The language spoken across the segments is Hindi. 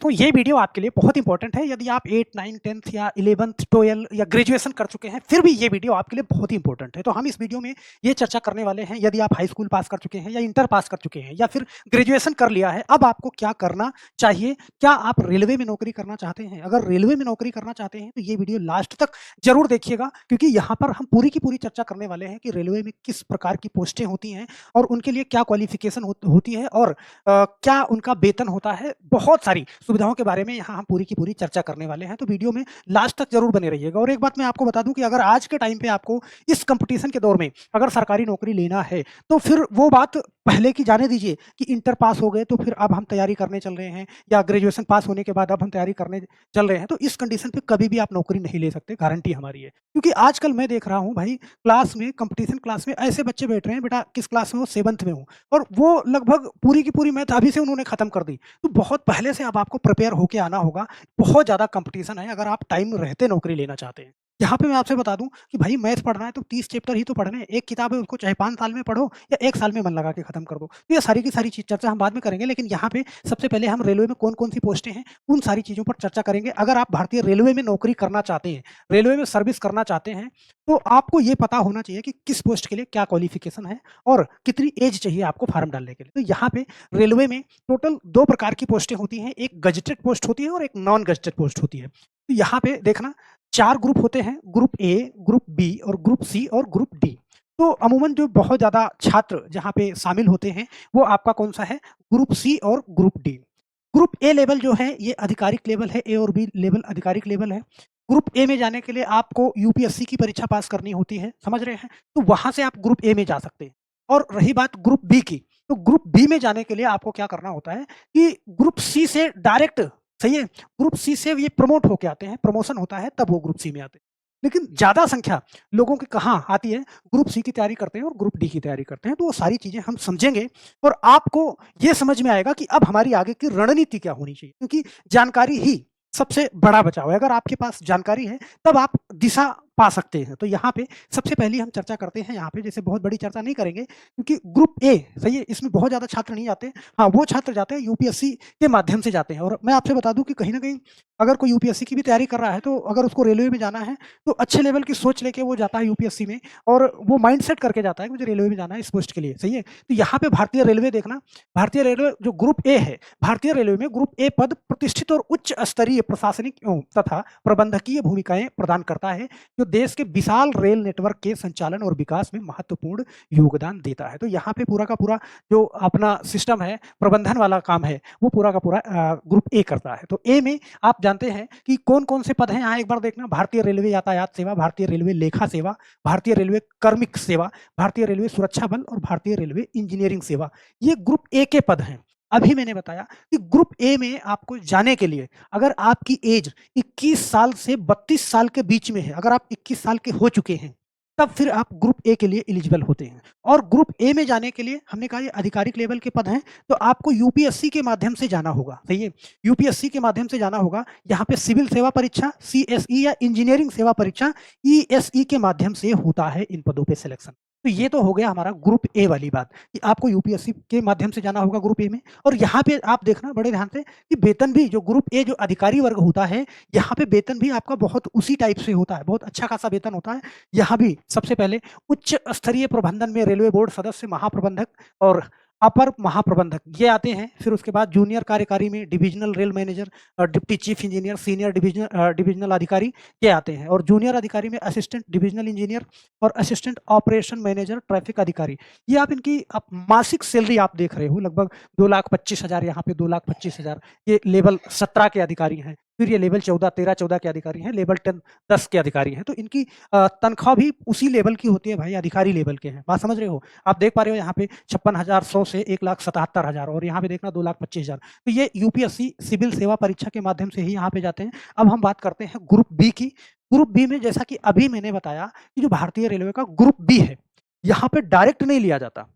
तो ये वीडियो आपके लिए बहुत इंपॉर्टेंट है। यदि आप 8, 9, 10th या 11th, 12 या ग्रेजुएशन कर चुके हैं, फिर भी ये वीडियो आपके लिए बहुत ही इंपॉर्टेंट है। तो हम इस वीडियो में ये चर्चा करने वाले हैं, यदि आप हाई स्कूल पास कर चुके हैं या इंटर पास कर चुके हैं या फिर ग्रेजुएशन कर लिया है, अब आपको क्या करना चाहिए? क्या आप रेलवे में नौकरी करना चाहते हैं? अगर रेलवे में नौकरी करना चाहते हैं, तो ये वीडियो लास्ट तक ज़रूर देखिएगा, क्योंकि यहाँ पर हम पूरी की पूरी चर्चा करने वाले हैं कि रेलवे में किस प्रकार की पोस्टें होती हैं और उनके लिए क्या क्वालिफ़िकेशन होती है और क्या उनका वेतन होता है। बहुत सारी सुविधाओं के बारे में यहाँ हम पूरी की पूरी चर्चा करने वाले हैं, तो वीडियो में लास्ट तक जरूर बने रहिएगा। और एक बात मैं आपको बता दूं कि अगर आज के टाइम पे आपको इस कंपटीशन के दौर में अगर सरकारी नौकरी लेना है, तो फिर वो बात पहले की जाने दीजिए कि इंटर पास हो गए तो फिर अब हम तैयारी करने चल रहे हैं, या ग्रेजुएशन पास होने के बाद अब हम तैयारी करने चल रहे हैं, तो इस कंडीशन पे कभी भी आप नौकरी नहीं ले सकते, गारंटी हमारी है। क्योंकि आजकल मैं देख रहा हूँ भाई, क्लास में, कंपटीशन क्लास में ऐसे बच्चे बैठ रहे हैं, बेटा किस क्लास में हो? 7th में हो, और वो लगभग पूरी की पूरी मैथ अभी से उन्होंने खत्म कर दी। तो बहुत पहले से अब आपको प्रिपेयर होके आना होगा। बहुत ज़्यादा कंपटीशन है अगर आप टाइम रहते नौकरी लेना चाहते हैं। यहाँ पे मैं आपसे बता दूँ कि भाई मैथ पढ़ना है तो 30 चैप्टर ही तो पढ़ने हैं। एक किताब है, उसको चाहे 5 साल में पढ़ो या 1 साल में मन लगा के खत्म कर दो। तो ये सारी की सारी चीज़ चर्चा हम बाद में करेंगे, लेकिन यहाँ पे सबसे पहले हम रेलवे में कौन-कौन सी पोस्टें हैं, उन सारी चीज़ों पर चर्चा करेंगे। अगर आप भारतीय रेलवे में नौकरी करना चाहते हैं, रेलवे में सर्विस करना चाहते हैं, तो आपको ये पता होना चाहिए कि किस पोस्ट के लिए क्या क्वालिफ़िकेशन है और कितनी एज चाहिए आपको फॉर्म डालने के लिए। तो यहाँ पे रेलवे में टोटल 2 प्रकार की पोस्टें होती हैं, एक गजेटेड पोस्ट होती है और एक नॉन गजेटेड पोस्ट होती है। तो यहाँ पे देखना 4 ग्रुप होते हैं, ग्रुप ए, ग्रुप बी और ग्रुप सी और ग्रुप डी। तो अमूमन जो बहुत ज़्यादा छात्र जहाँ पे शामिल होते हैं, वो आपका कौन-सा है? ग्रुप सी और group D. Group A level जो है ये आधिकारिक लेवल है, ए और बी लेवल आधिकारिक लेवल है। ग्रुप ए में जाने के लिए आपको यूपीएससी की परीक्षा पास करनी होती है, समझ रहे हैं? तो वहाँ से आप ग्रुप ए में जा सकते हैं। और रही बात ग्रुप बी की, तो ग्रुप बी में जाने के लिए आपको क्या करना होता है कि ग्रुप सी से डायरेक्ट, सही है? ग्रुप सी से ये प्रमोट होके आते हैं, प्रमोशन होता है तब वो ग्रुप सी में आते हैं। लेकिन ज़्यादा संख्या लोगों की कहाँ आती है? ग्रुप सी की तैयारी करते हैं और ग्रुप डी की तैयारी करते हैं। तो वो सारी चीज़ें हम समझेंगे और आपको ये समझ में आएगा कि अब हमारी आगे की रणनीति क्या होनी चाहिए, क्योंकि जानकारी ही सबसे बड़ा बचाव है। अगर आपके पास जानकारी है, तब आप दिशा पा सकते हैं। तो यहाँ पे सबसे पहली हम चर्चा करते हैं, यहाँ पे जैसे बहुत बड़ी चर्चा नहीं करेंगे, क्योंकि ग्रुप ए, सही है, इसमें बहुत ज़्यादा छात्र नहीं जाते। हाँ, वो छात्र जाते हैं यूपीएससी के माध्यम से जाते हैं। और मैं आपसे बता दूँ कि कहीं न कहीं अगर कोई यूपीएससी की भी तैयारी कर रहा है, तो अगर उसको रेलवे में जाना है, तो अच्छे लेवल की सोच लेके वो जाता है यूपीएससी में, और वो माइंड सेट करके जाता है कि मुझे रेलवे में जाना है इस पोस्ट के लिए, सही है? तो यहाँ पे भारतीय रेलवे देखना, भारतीय रेलवे जो ग्रुप ए है, भारतीय रेलवे में ग्रुप ए पद प्रतिष्ठित और उच्च स्तरीय प्रशासनिक तथा प्रबंधकीय भूमिकाएँ प्रदान करता है, जो देश के विशाल रेल नेटवर्क के संचालन और विकास में महत्वपूर्ण योगदान देता है। तो यहाँ पे पूरा का पूरा जो अपना सिस्टम है, प्रबंधन वाला काम है, वो पूरा का पूरा ग्रुप ए करता है। तो ए में आप जानते हैं कि कौन-कौन से पद हैं, यहाँ एक बार देखना, भारतीय रेलवे यातायात सेवा, भारतीय रेलवे लेखा सेवा, भारतीय रेलवे कार्मिक सेवा, भारतीय रेलवे सुरक्षा बल और भारतीय रेलवे इंजीनियरिंग सेवा। ये ग्रुप ए के पद हैं। अभी मैंने बताया कि ग्रुप ए में आपको जाने के लिए अगर आपकी एज 21 साल से 32 साल के बीच में है, अगर आप 21 साल के हो चुके हैं, तब फिर आप ग्रुप ए के लिए एलिजिबल होते हैं। और ग्रुप ए में जाने के लिए हमने कहा ये आधिकारिक लेवल के पद हैं, तो आपको यूपीएससी के माध्यम से जाना होगा, सही है? यूपीएससी के माध्यम से जाना होगा। यहाँ पे सिविल सेवा परीक्षा, सीएसई या इंजीनियरिंग सेवा परीक्षा, ईएसई के माध्यम से होता है इन पदों पे सिलेक्शन। तो ये तो हो गया हमारा ग्रुप ए वाली बात कि आपको यूपीएससी के माध्यम से जाना होगा ग्रुप ए में। और यहाँ पे आप देखना बड़े ध्यान से कि वेतन भी जो ग्रुप ए जो अधिकारी वर्ग होता है, यहाँ पे वेतन भी आपका बहुत उसी टाइप से होता है, बहुत अच्छा खासा वेतन होता है। यहाँ भी सबसे पहले उच्च स्तरीय प्रबंधन में रेलवे बोर्ड सदस्य, महाप्रबंधक और अपर महाप्रबंधक ये आते हैं। फिर उसके बाद जूनियर कार्यकारी में डिविजनल रेल मैनेजर और deputy chief engineer, senior divisional अधिकारी ये आते हैं। और जूनियर अधिकारी में असिस्टेंट डिविजनल इंजीनियर और असिस्टेंट ऑपरेशन मैनेजर, ट्रैफिक अधिकारी। ये आप इनकी आप मासिक सैलरी आप देख रहे हो, लगभग 2,25,000, यहाँ पे 2,25,000। ये लेवल 17 के अधिकारी हैं। फिर ये लेवल 14, 13-14 के अधिकारी हैं, लेवल 10 के अधिकारी हैं। तो इनकी तनख्वाह भी उसी लेवल की होती है भाई, अधिकारी लेवल के हैं। बात समझ रहे हो? आप देख पा रहे हो यहाँ पे 56,100 से 1,77,000, और यहाँ पे देखना 2,25,000। तो ये यूपीएससी सिविल सेवा परीक्षा के माध्यम से ही यहाँ पे जाते हैं। अब हम बात करते हैं ग्रुप बी की। ग्रुप बी में जैसा कि अभी मैंने बताया कि जो भारतीय रेलवे का ग्रुप बी है, यहाँ पे डायरेक्ट नहीं लिया जाता।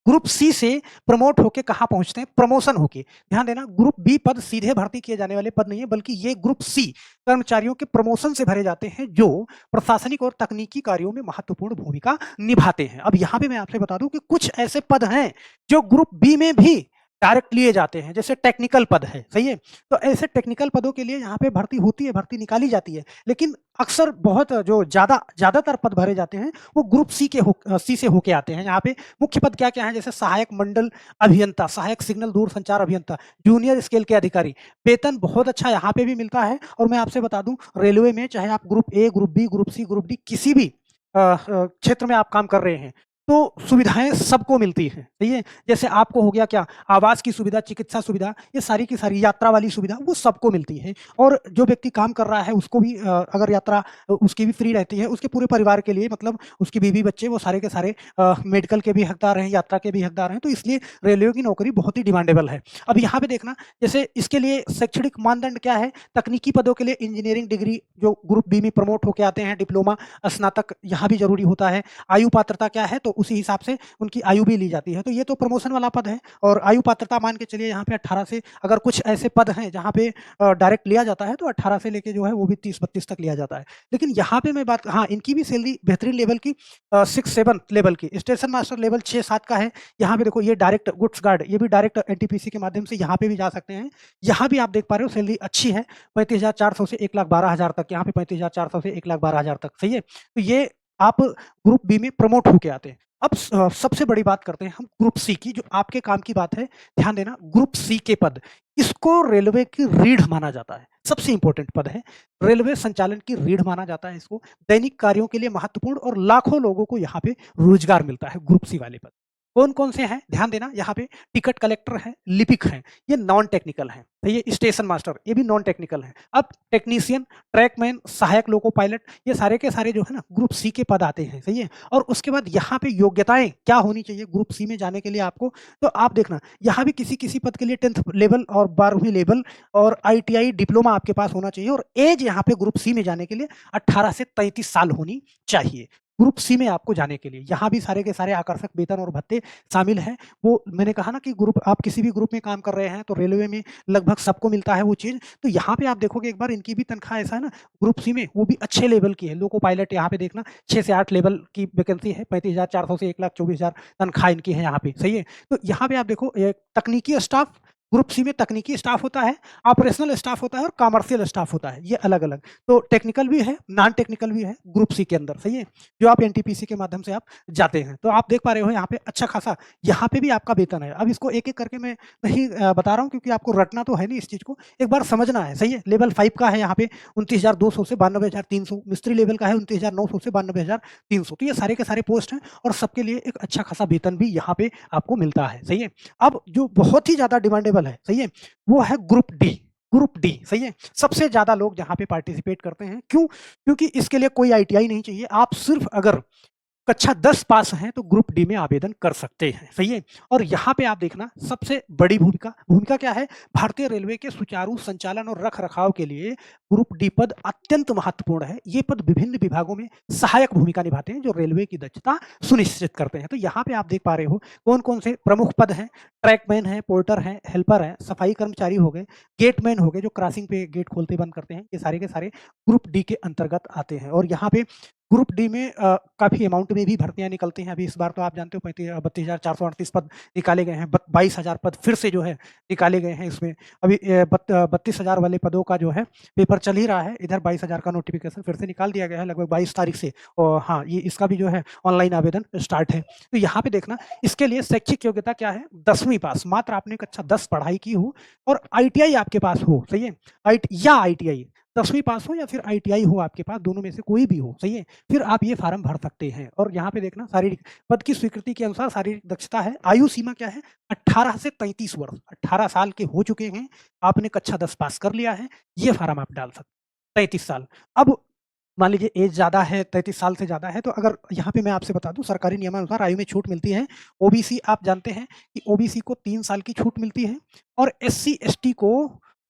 ग्रुप सी से प्रमोट होके कहाँ पहुंचते हैं? प्रमोशन होके। ध्यान देना, ग्रुप बी पद सीधे भर्ती किए जाने वाले पद नहीं है, बल्कि ये ग्रुप सी कर्मचारियों के प्रमोशन से भरे जाते हैं, जो प्रशासनिक और तकनीकी कार्यों में महत्वपूर्ण भूमिका निभाते हैं। अब यहाँ पे मैं आपसे बता दूं कि कुछ ऐसे पद हैं जो ग्रुप बी में भी डायरेक्ट लिए जाते हैं, जैसे टेक्निकल पद है, सही है? तो ऐसे टेक्निकल पदों के लिए यहाँ पे भर्ती होती है, भर्ती निकाली जाती है। लेकिन अक्सर बहुत जो ज़्यादातर पद भरे जाते हैं, वो ग्रुप सी से होके आते हैं। यहाँ पे मुख्य पद क्या-क्या हैं, जैसे सहायक मंडल अभियंता, सहायक सिग्नल दूरसंचार अभियंता, जूनियर स्केल के अधिकारी। वेतन बहुत अच्छा यहाँ पे भी मिलता है और मैं आपसे बता दूँ, रेलवे में चाहे आप group A, group B, group C, group D किसी भी क्षेत्र में आप काम कर रहे हैं, तो सुविधाएँ सबको मिलती हैं, सही है? जैसे आपको हो गया क्या, आवास की सुविधा, चिकित्सा सुविधा, ये सारी की सारी यात्रा वाली सुविधा वो सबको मिलती है और जो व्यक्ति काम कर रहा है उसको भी अगर यात्रा उसकी भी फ्री रहती है, उसके पूरे परिवार के लिए मतलब उसकी बीवी बच्चे वो सारे के सारे मेडिकल के भी हकदार हैं, यात्रा के भी हकदार हैं, तो इसलिए रेलवे की नौकरी बहुत ही डिमांडेबल है। अब यहाँ पे देखना, जैसे इसके लिए शैक्षणिक मानदंड क्या है, तकनीकी पदों के लिए इंजीनियरिंग डिग्री जो ग्रुप बी में प्रमोट होके आते हैं, डिप्लोमा, स्नातक यहाँ भी ज़रूरी होता है। आयु पात्रता क्या है, तो उसी हिसाब से उनकी आयु भी ली जाती है। तो ये तो प्रमोशन वाला पद है और आयु पात्रता मान के चलिए यहाँ पे 18 से, अगर कुछ ऐसे पद हैं जहाँ पे डायरेक्ट लिया जाता है तो 18 से लेके जो है वो भी 30-32 तक लिया जाता है। लेकिन यहाँ पे मैं बात, हाँ, इनकी भी सैलरी बेहतरीन लेवल की 6-7 लेवल की, स्टेशन मास्टर लेवल 6-7 का है। यहाँ पे देखो ये डायरेक्ट गुड्स गार्ड, ये भी डायरेक्ट एनटीपीसी के माध्यम से यहाँ पे भी जा सकते हैं। यहाँ भी आप देख पा रहे हो सैलरी अच्छी है, 35,400 से 1,12,000 तक, यहाँ पे 35,400 से 1,12,000 तक, सही है? तो ये आप ग्रुप बी में प्रमोट होके आते हैं। अब सबसे बड़ी बात करते हैं हम ग्रुप सी की, जो आपके काम की बात है, ध्यान देना, ग्रुप सी के पद, इसको रेलवे की रीढ़ माना जाता है, सबसे इंपॉर्टेंट पद है, रेलवे संचालन की रीढ़ माना जाता है इसको, दैनिक कार्यों के लिए महत्वपूर्ण और लाखों लोगों को यहाँ पे रोजगार मिलता है ग्रुप सी वाले पद। कौन-कौन से हैं? ध्यान देना, यहाँ पे टिकट कलेक्टर हैं, लिपिक हैं, ये नॉन टेक्निकल हैं, तो ये स्टेशन मास्टर, ये भी नॉन टेक्निकल हैं। अब टेक्नीशियन, ट्रैकमैन, सहायक लोको पायलट, ये सारे के सारे जो है ना ग्रुप सी के पद आते हैं, सही है? और उसके बाद यहाँ पे योग्यताएँ क्या होनी चाहिए ग्रुप सी में जाने के लिए आपको, तो आप देखना, यहाँ भी किसी-किसी पद के लिए 10th लेवल और 12वीं लेवल और आईटीआई डिप्लोमा आपके पास होना चाहिए और ऐज यहाँ पे ग्रुप सी में जाने के लिए 18 से 33 साल होनी चाहिए। ग्रुप सी में आपको जाने के लिए, यहाँ भी सारे के सारे आकर्षक वेतन और भत्ते शामिल हैं। वो मैंने कहा ना कि ग्रुप, आप किसी भी ग्रुप में काम कर रहे हैं तो रेलवे में लगभग सबको मिलता है वो चीज़। तो यहाँ पे आप देखोगे एक बार, इनकी भी तनख्वाह ऐसा है ना ग्रुप सी में, वो भी अच्छे लेवल की है। लोको पायलट यहाँ पे देखना 6 से 8 लेवल की वैकेंसी है, 35,400 से 1,24,000 तनख्वाह इनकी है यहाँ पे, सही है? तो यहाँ पे आप देखो, तकनीकी स्टाफ, ग्रुप सी में तकनीकी स्टाफ होता है, ऑपरेशनल स्टाफ होता है और कमर्शियल स्टाफ होता है, ये अलग-अलग। तो टेक्निकल भी है, नॉन टेक्निकल भी है ग्रुप सी के अंदर, सही है? जो आप एनटीपीसी के माध्यम से आप जाते हैं। तो आप देख पा रहे हो यहाँ पे अच्छा खासा, यहाँ पे भी आपका वेतन है। अब इसको एक-एक करके मैं नहीं बता रहा हूँ, क्योंकि आपको रटना तो है नहीं इस चीज़ को, एक बार समझना है, सही है? लेवल 5 का है यहाँ पे 29,200 से 92,300, मिस्त्री लेवल का है 29,900 से 92,300। तो ये सारे के सारे पोस्ट हैं और सबके लिए एक अच्छा खासा वेतन भी यहाँ पे आपको मिलता है, सही है? अब जो बहुत ही ज़्यादा डिमांडेबल है, सही है? वो है ग्रुप डी। ग्रुप डी, सही है? सबसे ज़्यादा लोग यहाँ पे पार्टिसिपेट करते हैं। क्यों? क्योंकि इसके लिए कोई आईटीआई नहीं चाहिए। आप सिर्फ़ अगर कक्षा 10 पास हैं तो ग्रुप डी में आवेदन कर सकते हैं, सही है? और यहाँ पे आप देखना, सबसे बड़ी भूमिका भूमिका क्या है? भारतीय रेलवे के सुचारू संचालन और रख-रखाव के लिए ग्रुप डी पद अत्यंत महत्वपूर्ण है। ये पद विभिन्न विभागों में सहायक भूमिका निभाते हैं, जो रेलवे की दक्षता सुनिश्चित करते हैं। तो यहाँ पे आप देख पा रहे हो कौन-कौन से प्रमुख पद हैं, ट्रैकमैन है, पोर्टर है, हेल्पर है, सफाई कर्मचारी हो गए, गेटमैन हो गए जो क्रॉसिंग पे गेट खोलते बंद करते हैं, ये सारे के सारे ग्रुप डी के अंतर्गत आते हैं। और यहाँ पे ग्रुप डी में काफ़ी अमाउंट में भी भर्तियाँ निकलती हैं। अभी इस बार तो आप जानते हो 32,438 पद निकाले गए हैं। 22,000 पद फिर से जो है निकाले गए हैं इसमें। अभी 32,000 वाले पदों का जो है पेपर चल ही रहा है। इधर 22,000 का नोटिफ़िकेशन फिर से निकाल दिया गया है लगभग 22 तारीख से। और हाँ, ये इसका भी जो है ऑनलाइन आवेदन स्टार्ट है। तो यहाँ पे देखना, इसके लिए शैक्षिक योग्यता क्या है? 10वीं पास, मात्र आपने कक्षा 10 पढ़ाई की हो और आईटीआई आपके पास हो, सही है? आईटीआई 10वीं पास हो या फिर आईटीआई हो आपके पास, दोनों में से कोई भी हो, सही है? फिर आप ये फार्म भर सकते हैं। और यहाँ पे देखना, शारीरिक पद की स्वीकृति के अनुसार शारीरिक दक्षता है। आयु सीमा क्या है? 18 से 33 वर्ष। 18 साल के हो चुके हैं, आपने कक्षा 10 पास कर लिया है, ये फार्म आप डाल सकते हैं। 33 साल। अब मान लीजिए एज ज़्यादा है, 33 साल से ज़्यादा है, तो अगर यहाँ पे मैं आपसे बता दूँ, सरकारी नियमानुसार आयु में छूट मिलती है। ओबीसी आप जानते हैं कि ओबीसी को 3 साल की छूट मिलती है और एससी-एसटी को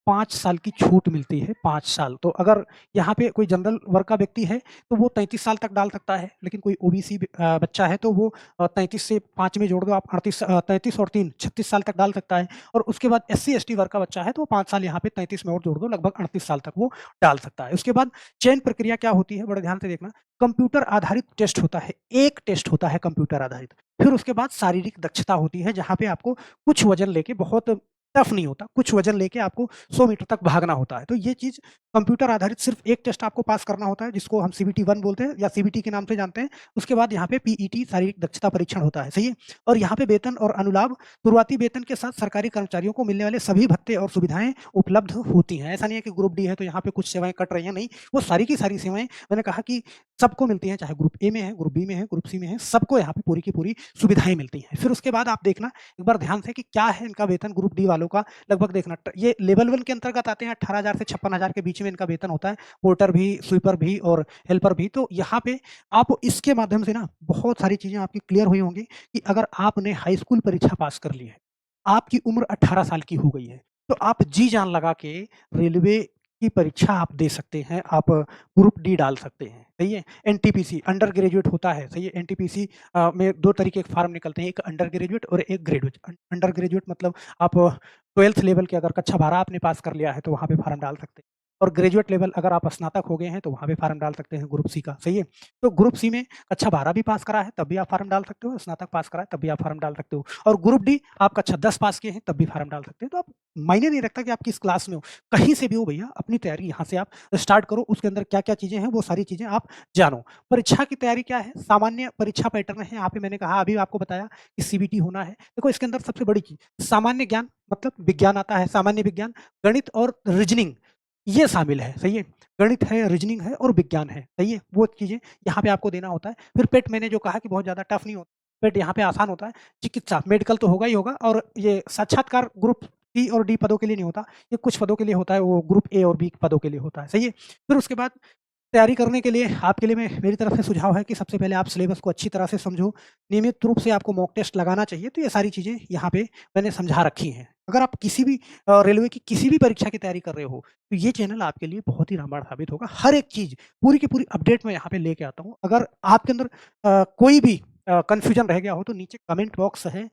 5 साल की छूट मिलती है, 5 साल। तो अगर यहाँ पे कोई जनरल वर्ग का व्यक्ति है, तो वो 33 साल तक डाल सकता है, लेकिन कोई ओबीसी बच्चा है, तो वो 33 से 5 में जोड़ दो आप, 33 और 3 36 साल तक डाल सकता है। और उसके बाद एससी-एसटी वर्ग का बच्चा है, तो वो 5 साल यहाँ पे 33 में और जोड़ दो, लगभग 38 साल तक वो डाल सकता है। उसके बाद चयन प्रक्रिया क्या होती है? बड़े ध्यान से देखना, कंप्यूटर आधारित टेस्ट होता है, एक टेस्ट होता है कंप्यूटर आधारित। फिर उसके बाद शारीरिक दक्षता होती है, जहाँ पे आपको कुछ वज़न लेके बहुत टफ नहीं होता, कुछ वज़न लेके आपको 100 मीटर तक भागना होता है। तो ये चीज़ कंप्यूटर आधारित सिर्फ़ एक टेस्ट आपको पास करना होता है, जिसको हम सीबीटी 1 बोलते हैं या सीबीटी के नाम से जानते हैं। उसके बाद यहाँ पे पीईटी शारीरिक दक्षता परीक्षण होता है, सही है? और यहाँ पे वेतन और अनुलाभ, शुरुआती वेतन के साथ सरकारी कर्मचारियों को मिलने वाले सभी भत्ते और सुविधाएँ उपलब्ध होती हैं। ऐसा नहीं है कि ग्रुप डी है तो यहाँ पे कुछ सेवाएँ कट रही हैं, नहीं, वो सारी की सारी सेवाएँ मैंने कहा कि सबको मिलती हैं, चाहे ग्रुप ए में है, ग्रुप बी में है, ग्रुप सी में है, सबको यहाँ पे पूरी की पूरी सुविधाएँ मिलती हैं। फिर उसके बाद आप देखना एक बार ध्यान से कि क्या है इनका वेतन ग्रुप डी वालों का, लगभग देखना ये लेवल 1 के अंतर्गत आते हैं, 18,000 से 56,000 के बीच में इनका वेतन होता है, पोर्टर भी, स्वीपर भी और हेल्पर भी। तो यहाँ पे आप इसके माध्यम से ना बहुत सारी चीज़ें आपकी क्लियर हुई होंगी कि अगर आपने हाई स्कूल परीक्षा पास कर ली है, आपकी उम्र 18 साल की हो गई है, तो आप जी-जान लगा के रेलवे की परीक्षा आप दे सकते हैं, आप ग्रुप डी डाल सकते हैं, सही है? एनटीपीसी अंडर ग्रेजुएट होता है, सही है? एनटीपीसी में 2 तरीके के फॉर्म निकलते हैं, एक अंडर ग्रेजुएट और एक ग्रेजुएट। अंडर ग्रेजुएट मतलब आप 12th लेवल के अगर कक्षा 12 आपने पास कर लिया है, तो वहाँ पे फॉर्म डाल सकते हैं। और ग्रेजुएट लेवल अगर आप स्नातक हो गए हैं, तो वहाँ पे फॉर्म डाल सकते हैं ग्रुप सी का, सही है? तो ग्रुप सी में कक्षा 12 भी पास करा है, तब भी आप फॉर्म डाल सकते हो, स्नातक पास करा है, तब भी आप फॉर्म डाल सकते हो। और ग्रुप डी आप कक्षा 10 पास किए हैं, तब भी फॉर्म डाल सकते हैं। तो आप मायने नहीं रखता कि आप किस क्लास में हो, कहीं से भी हो भैया, अपनी तैयारी यहाँ से आप स्टार्ट करो, उसके अंदर क्या-क्या चीज़ें हैं, वो सारी चीज़ें आप जानो। परीक्षा की तैयारी क्या है? सामान्य परीक्षा पैटर्न है, यहाँ पे मैंने कहा अभी आपको बताया कि सीबीटी होना है। देखो इसके अंदर सबसे बड़ी चीज़ सामान्य ज्ञान मतलब विज्ञान आता है, सामान्य विज्ञान, गणित और रीज़निंग ये शामिल है, सही है? गणित है, रीज़निंग है और विज्ञान है, सही है? वो चीज़ें यहाँ पे आपको देना होता है। फिर पेट मैंने जो कहा कि बहुत ज़्यादा टफ नहीं होता, पेट यहाँ पे आसान होता है। चिकित्सा, मेडिकल तो होगा ही होगा और ये साक्षात्कार ग्रुप सी और डी पदों के लिए नहीं होता, ये कुछ पदों के लिए होता है, वो ग्रुप ए और बी पदों के लिए होता है, सही है? फिर उसके बाद तैयारी करने के लिए आपके लिए मैं मेरी तरफ से सुझाव है कि सबसे पहले आप सिलेबस को अच्छी तरह से समझो, नियमित रूप से आपको मॉक टेस्ट लगाना चाहिए, तो ये सारी चीज़ें यहाँ पे मैंने समझा रखी हैं। अगर आप किसी भी रेलवे की किसी भी परीक्षा की तैयारी कर रहे हो, तो ये चैनल आपके लिए बहुत ही रामबाण साबित होगा। हर एक चीज़, पूरी की पूरी अपडेट मैं यहाँ पे लेके आता हूँ। अगर आपके अंदर कोई भी कन्फ्यूजन रह गया हो, तो नीचे कमेंट बॉक्स है,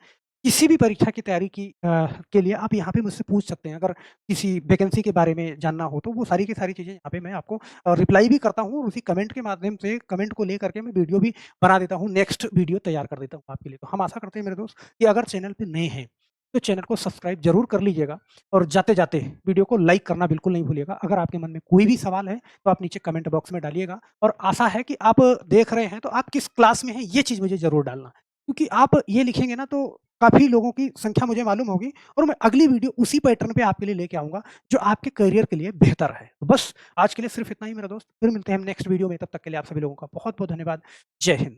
किसी भी परीक्षा की तैयारी के लिए आप यहाँ पे मुझसे पूछ सकते हैं। अगर किसी वैकेंसी के बारे में जानना हो, तो वो सारी की सारी चीज़ें यहाँ पे मैं आपको रिप्लाई भी करता हूँ और उसी कमेंट के माध्यम से कमेंट को लेकर के मैं वीडियो भी बना देता हूँ, नेक्स्ट वीडियो तैयार कर देता हूँ आपके लिए। तो हम आशा करते हैं मेरे दोस्त कि अगर चैनल पे नए हैं, तो चैनल को सब्सक्राइब ज़रूर कर लीजिएगा और जाते-जाते वीडियो को लाइक करना बिल्कुल नहीं भूलिएगा। अगर आपके मन में कोई भी सवाल है, तो आप नीचे कमेंट बॉक्स में डालिएगा और आशा है कि आप देख रहे हैं, तो आप किस क्लास में हैं, ये चीज़ मुझे ज़रूर डालना। क्योंकि आप ये लिखेंगे ना, तो काफ़ी लोगों की संख्या मुझे मालूम होगी और मैं अगली वीडियो उसी पैटर्न पे आपके लिए लेके आऊँगा, जो आपके करियर के लिए बेहतर है। तो बस आज के लिए सिर्फ़ इतना ही मेरा दोस्त, फिर मिलते हैं हम नेक्स्ट वीडियो में, तब तक के लिए आप सभी लोगों का बहुत-बहुत धन्यवाद। जय हिंद।